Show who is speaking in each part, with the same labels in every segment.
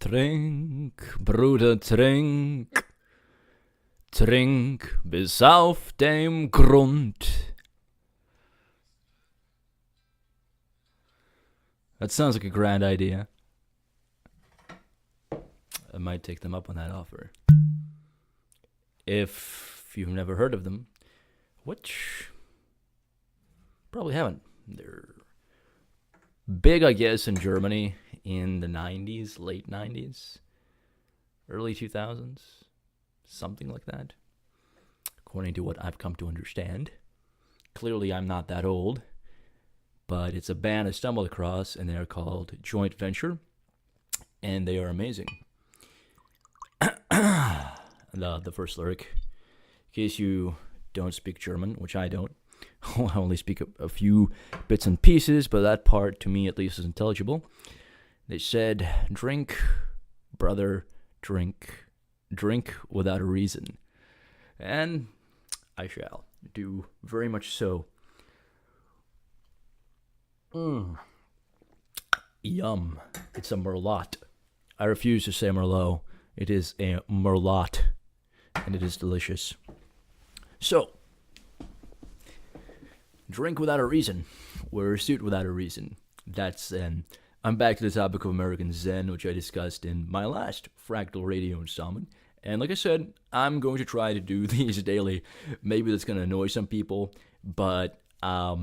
Speaker 1: Trink, Bruder, trink, trink bis auf dem Grund. That sounds like a grand idea. I might take them up on that offer. If you've never heard of them, which probably haven't. They're big, I guess, in Germany in the 90s, late 90s, early 2000s, something like that, according to what I've come to understand. Clearly, I'm not that old, but it's a band I stumbled across, and they're called Joint Venture, and they are amazing. The first lyric, in case you don't speak German, which I don't, I only speak a few bits and pieces, but that part, to me at least, is intelligible. They said, drink, brother, drink, drink without a reason. And I shall do very much so. Yum. It's a merLOT. I refuse to say merLOT. It is a merLOT, and it is delicious. So, drink without a reason, wear a suit without a reason. That's Zen. I'm back to the topic of American Zen, which I discussed in my last Fractal radio installment. And like I said, I'm going to try to do these daily. Maybe that's going to annoy some people, but I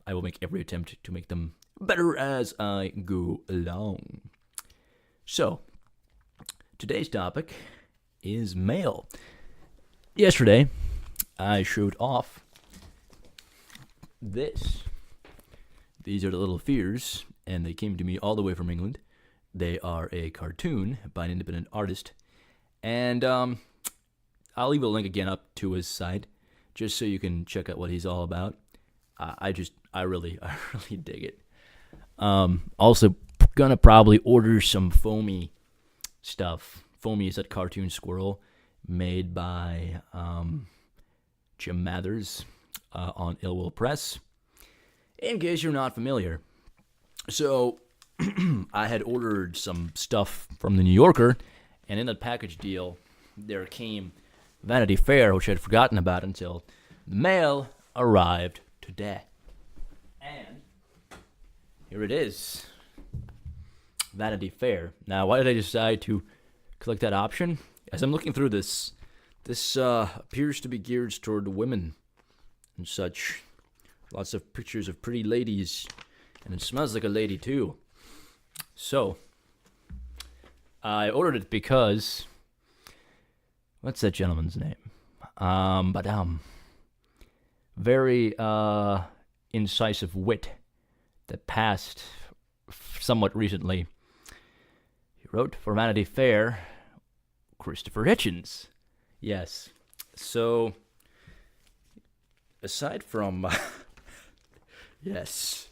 Speaker 1: will make every attempt to make them better as I go along. So, today's topic is mail. Yesterday, I showed off this. These are the little fears, and they came to me all the way from England. They are a cartoon by an independent artist, and I'll leave a link again up to his site, just so you can check out what he's all about. I really dig it. Also, gonna probably order some foamy stuff. Foamy is that cartoon squirrel made by Jim Mathers on Ill Will Press, in case you're not familiar. So, I had ordered some stuff from the New Yorker, and in that package deal, there came Vanity Fair, which I had forgotten about until the mail arrived today. And here it is, Vanity Fair. Now, why did I decide to click that option? As I'm looking through this appears to be geared toward women and such. Lots of pictures of pretty ladies, and it smells like a lady too. So, I ordered it because, what's that gentleman's name? Very incisive wit that passed somewhat recently. He wrote for Vanity Fair, Christopher Hitchens. Yes. So, aside from yes,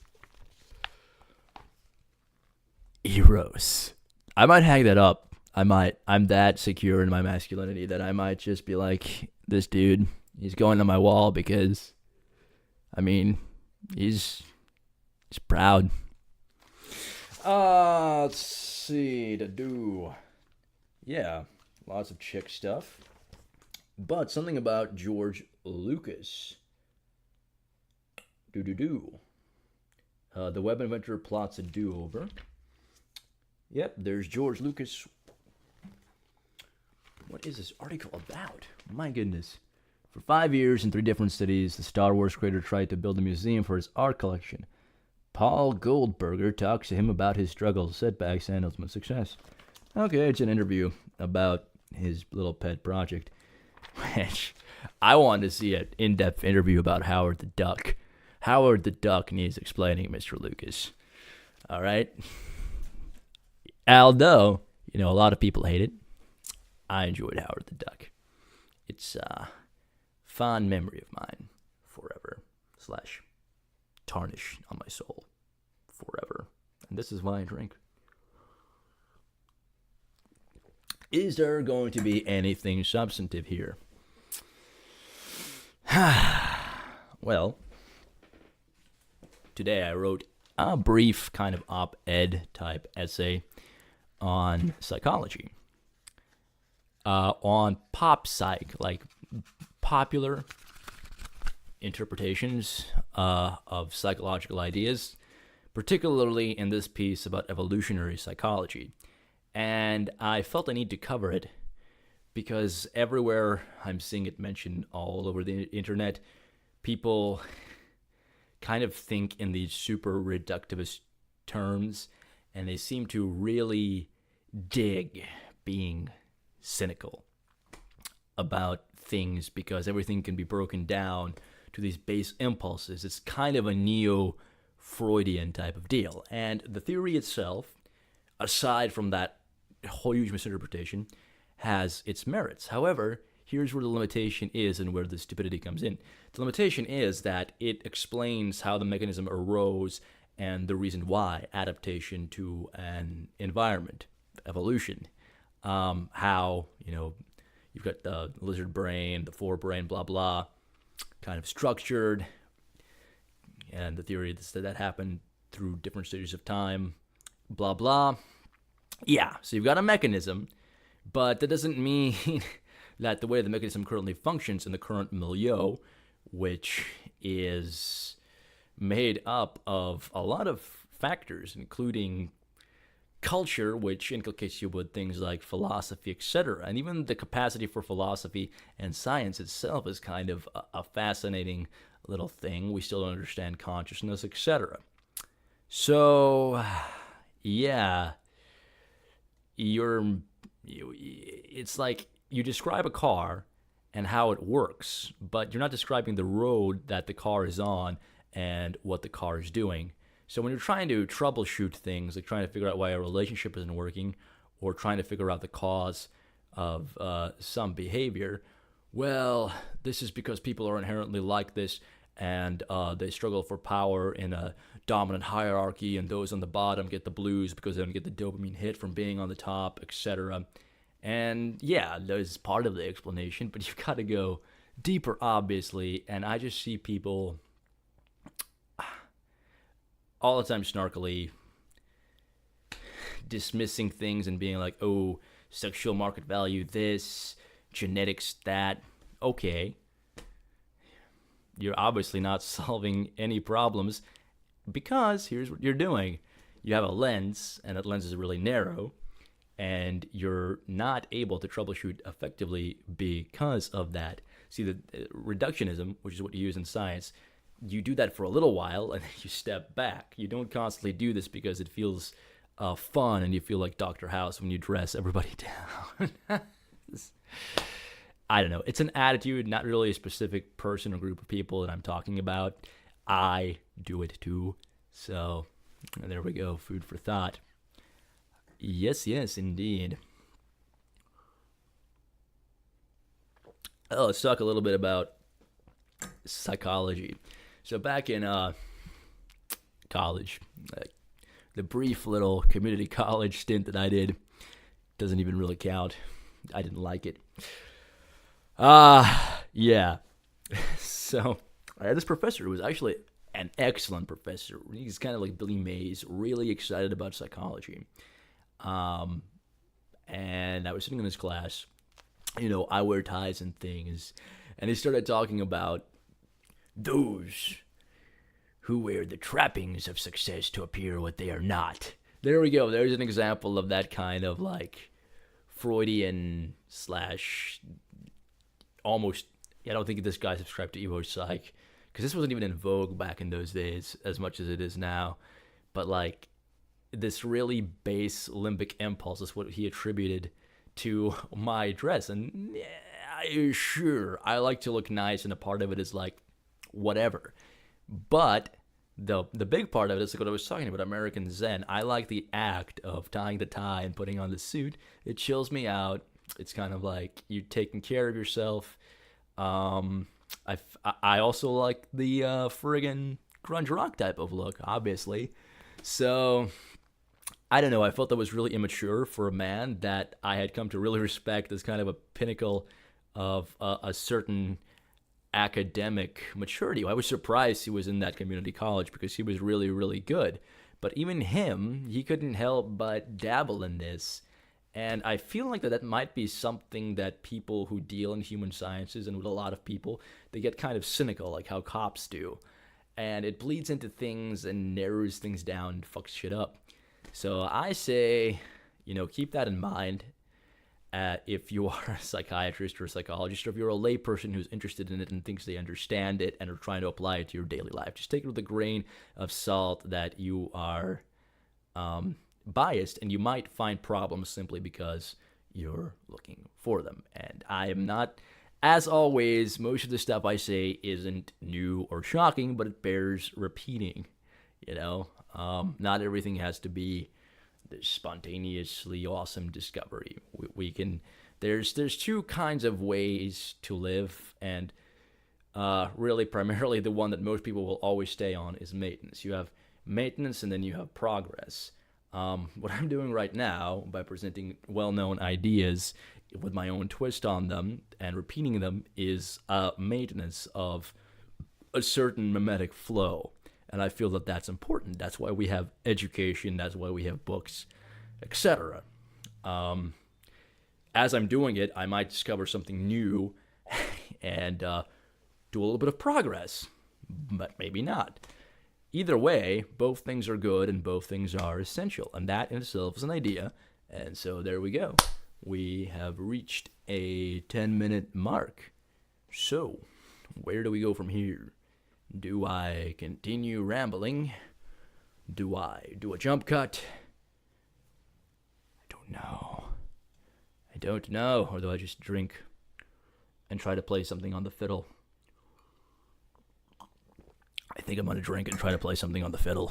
Speaker 1: Eros. I might hang that up. I'm that secure in my masculinity that I might just be like, this dude, he's going on my wall because, I mean, he's proud. Let's see, to do. Yeah, lots of chick stuff. But something about George Lucas. The web inventor plots a do-over. Yep, there's George Lucas. What is this article about? My goodness. For 5 years in 3 different cities, the Star Wars creator tried to build a museum for his art collection. Paul Goldberger talks to him about his struggles, setbacks, and ultimate success. Okay, it's an interview about his little pet project. Which, I wanted to see an in-depth interview about Howard the Duck. Howard the Duck needs explaining, Mr. Lucas. All right? Although, a lot of people hate it, I enjoyed Howard the Duck. It's a fond memory of mine forever, / tarnish on my soul forever. And this is why I drink. Is there going to be anything substantive here? Well, today I wrote a brief kind of op-ed type essay on psychology, on pop psych, like popular interpretations of psychological ideas, particularly in this piece about evolutionary psychology. And I felt I need to cover it because everywhere I'm seeing it mentioned all over the internet, people kind of think in these super reductivist terms, and they seem to really dig being cynical about things because everything can be broken down to these base impulses. It's kind of a Neo-Freudian type of deal. And the theory itself, aside from that whole huge misinterpretation, has its merits. However, here's where the limitation is and where the stupidity comes in. The limitation is that it explains how the mechanism arose and the reason why, adaptation to an environment, evolution. How, you've got the lizard brain, the forebrain, blah, blah, kind of structured, and the theory is that happened through different stages of time, blah, blah. Yeah, so you've got a mechanism, but that doesn't mean that the way the mechanism currently functions in the current milieu, which is made up of a lot of factors, including culture, which inculcates you with things like philosophy, etc. And even the capacity for philosophy and science itself is kind of a fascinating little thing. We still don't understand consciousness, etc. So, yeah, it's like you describe a car and how it works, but you're not describing the road that the car is on and what the car is doing. So when you're trying to troubleshoot things, like trying to figure out why a relationship isn't working or trying to figure out the cause of some behavior, well, this is because people are inherently like this and they struggle for power in a dominant hierarchy, and those on the bottom get the blues because they don't get the dopamine hit from being on the top, etc. And yeah, there's part of the explanation, but you've got to go deeper, obviously, and I just see people all the time snarkily dismissing things and being like, oh, sexual market value this, genetics that. Okay, you're obviously not solving any problems because here's what you're doing. You have a lens, and that lens is really narrow, and you're not able to troubleshoot effectively because of that. See, the reductionism, which is what you use in science, you do that for a little while and then you step back. You don't constantly do this because it feels fun and you feel like Dr. House when you dress everybody down. I don't know. It's an attitude, not really a specific person or group of people that I'm talking about. I do it too. So there we go. Food for thought. Yes, indeed. Let's talk a little bit about psychology. So back in college, the brief little community college stint that I did doesn't even really count. I didn't like it. Yeah. So I had this professor who was actually an excellent professor. He's kind of like Billy Mays, really excited about psychology. And I was sitting in this class, I wear ties and things, and he started talking about those who wear the trappings of success to appear what they are not. There we go. There's an example of that kind of like Freudian / almost, I don't think this guy subscribed to Evo Psych, because this wasn't even in vogue back in those days as much as it is now. But like this really base limbic impulse is what he attributed to my dress. And yeah, sure, I like to look nice, and a part of it is like whatever. But the big part of it is like what I was talking about, American Zen. I like the act of tying the tie and putting on the suit. It chills me out. It's kind of like you're taking care of yourself. I also like the friggin' grunge rock type of look, obviously. So I don't know. I felt that was really immature for a man that I had come to really respect as kind of a pinnacle of a certain academic maturity. I was surprised he was in that community college because he was really, really good. But even him, he couldn't help but dabble in this. And I feel like that might be something that people who deal in human sciences, and with a lot of people, they get kind of cynical, like how cops do. And it bleeds into things and narrows things down and fucks shit up. So I say, keep that in mind. If you are a psychiatrist or a psychologist, or if you're a layperson who's interested in it and thinks they understand it and are trying to apply it to your daily life, just take it with a grain of salt that you are biased, and you might find problems simply because you're looking for them. And I am not, as always, most of the stuff I say isn't new or shocking, but it bears repeating. Not everything has to be this spontaneously awesome discovery. We can, there's two kinds of ways to live, and really primarily the one that most people will always stay on is maintenance. You have maintenance and then you have progress. What I'm doing right now by presenting well-known ideas with my own twist on them and repeating them is maintenance of a certain mimetic flow. And I feel that that's important. That's why we have education. That's why we have books, etc. As I'm doing it, I might discover something new and do a little bit of progress, but maybe not. Either way, both things are good and both things are essential. And that in itself is an idea. And so there we go. We have reached a 10-minute mark. So, where do we go from here? Do I continue rambling? Do I do a jump cut? I don't know. Or do I just drink and try to play something on the fiddle? I think I'm going to drink and try to play something on the fiddle.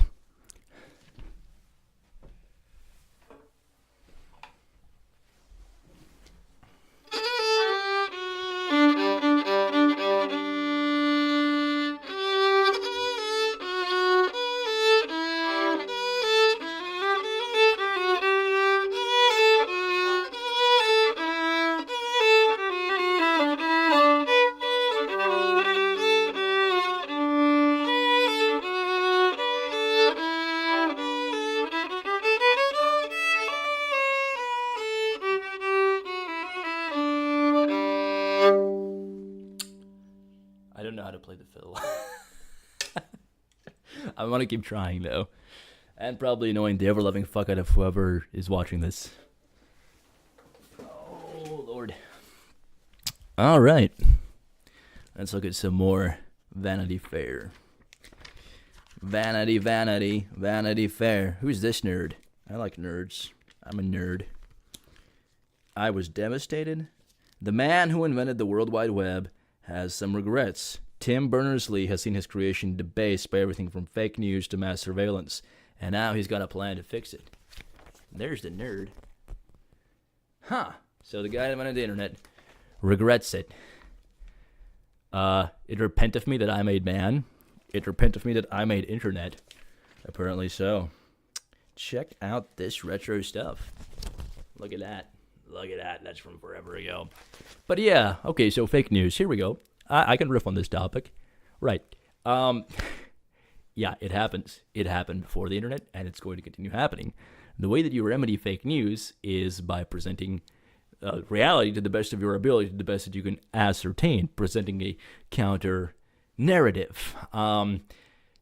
Speaker 1: I want to keep trying, though. And probably annoying the ever-loving fuck out of whoever is watching this. Oh, Lord. All right. Let's look at some more Vanity Fair. Vanity Fair. Who's this nerd? I like nerds. I'm a nerd. I was devastated. The man who invented the World Wide Web has some regrets. Tim Burners Lee has seen his creation debased by everything from fake news to mass surveillance, and now he's got a plan to fix it. There's the nerd. So the guy that invented the internet regrets it. It repenteth me that I made man. It repenteth me that I made internet. Apparently so. Check out this retro stuff. Look at that. That's from forever ago. But yeah, okay, so fake news. Here we go. I can riff on this topic. Right. Yeah, it happens. It happened before the internet, and it's going to continue happening. The way that you remedy fake news is by presenting reality to the best of your ability, to the best that you can ascertain, presenting a counter narrative. When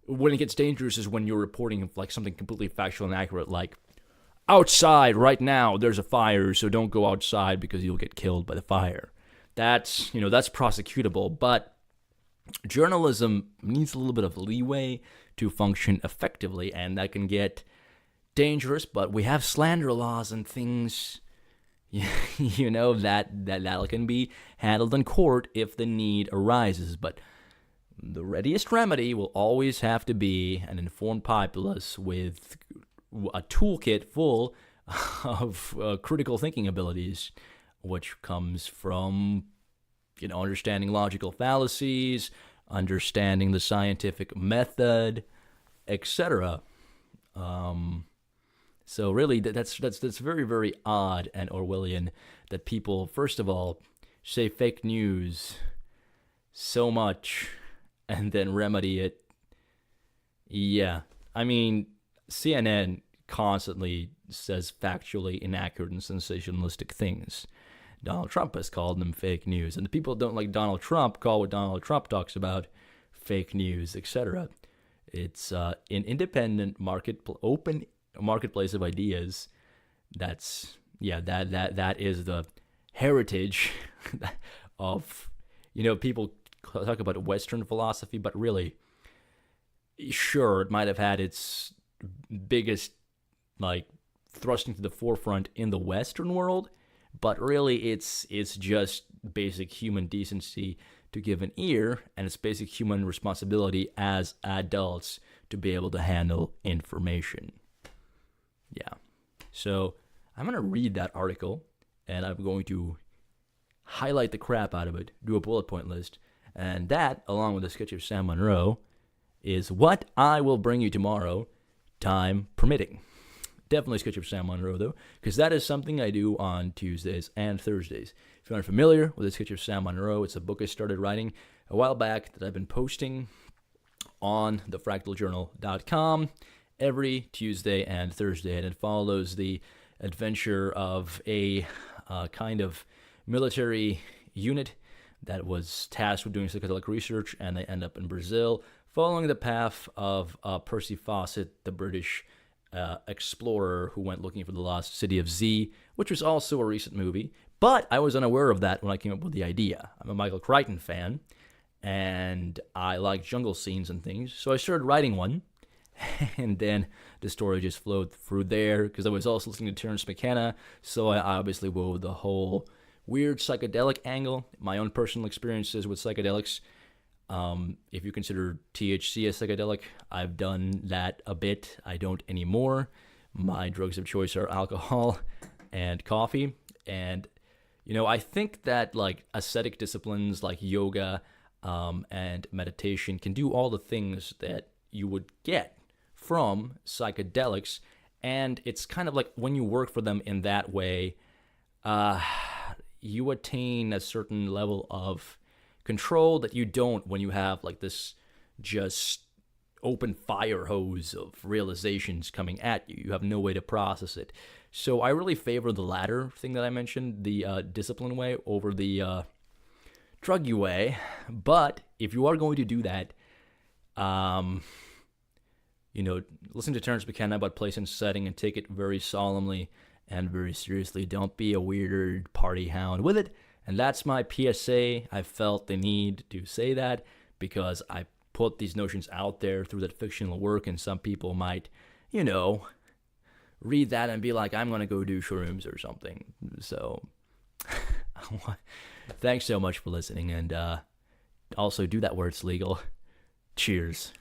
Speaker 1: it gets dangerous is when you're reporting like something completely factual and accurate, like, outside right now, there's a fire, so don't go outside because you'll get killed by the fire. That's prosecutable, but journalism needs a little bit of leeway to function effectively, and that can get dangerous, but we have slander laws and things, that can be handled in court if the need arises, but the readiest remedy will always have to be an informed populace with a toolkit full of critical thinking abilities, which comes from, understanding logical fallacies, understanding the scientific method, etc. So really, that's very, very odd and Orwellian that people, first of all, say fake news so much and then remedy it. Yeah, I mean, CNN constantly says factually inaccurate and sensationalistic things. Donald Trump has called them fake news, and the people who don't like Donald Trump call what Donald Trump talks about fake news, etc. It's an independent open marketplace of ideas. That is the heritage of, people talk about Western philosophy, but really, sure, it might have had its biggest thrusting to the forefront in the Western world, but really it's just basic human decency to give an ear, and it's basic human responsibility as adults to be able to handle information. Yeah. So I'm going to read that article, and I'm going to highlight the crap out of it, do a bullet point list, and that, along with a sketch of Sam Monroe, is what I will bring you tomorrow, time permitting. Definitely a sketch of Sam Monroe, though, because that is something I do on Tuesdays and Thursdays. If you aren't familiar with a sketch of Sam Monroe, it's a book I started writing a while back that I've been posting on thefractaljournal.com every Tuesday and Thursday, and it follows the adventure of a kind of military unit that was tasked with doing psychedelic research, and they end up in Brazil, following the path of Percy Fawcett, the British explorer who went looking for the lost city of Z, which was also a recent movie. But I was unaware of that when I came up with the idea. I'm a Michael Crichton fan, and I like jungle scenes and things, so I started writing one, and then the story just flowed through there, because I was also listening to Terence McKenna, so I obviously wove the whole weird psychedelic angle, my own personal experiences with psychedelics. If you consider THC a psychedelic, I've done that a bit. I don't anymore. My drugs of choice are alcohol and coffee. And, I think that ascetic disciplines like yoga and meditation can do all the things that you would get from psychedelics. And it's kind of like when you work for them in that way, you attain a certain level of control that you don't when you have this just open fire hose of realizations coming at you. You have no way to process it. So I really favor the latter thing that I mentioned, the discipline way over the druggy way. But if you are going to do that, listen to Terence McKenna about place and setting and take it very solemnly and very seriously. Don't be a weird party hound with it. And that's my PSA. I felt the need to say that because I put these notions out there through that fictional work, and some people might, read that and be like, I'm going to go do shrooms or something. So thanks so much for listening, and also do that where it's legal. Cheers.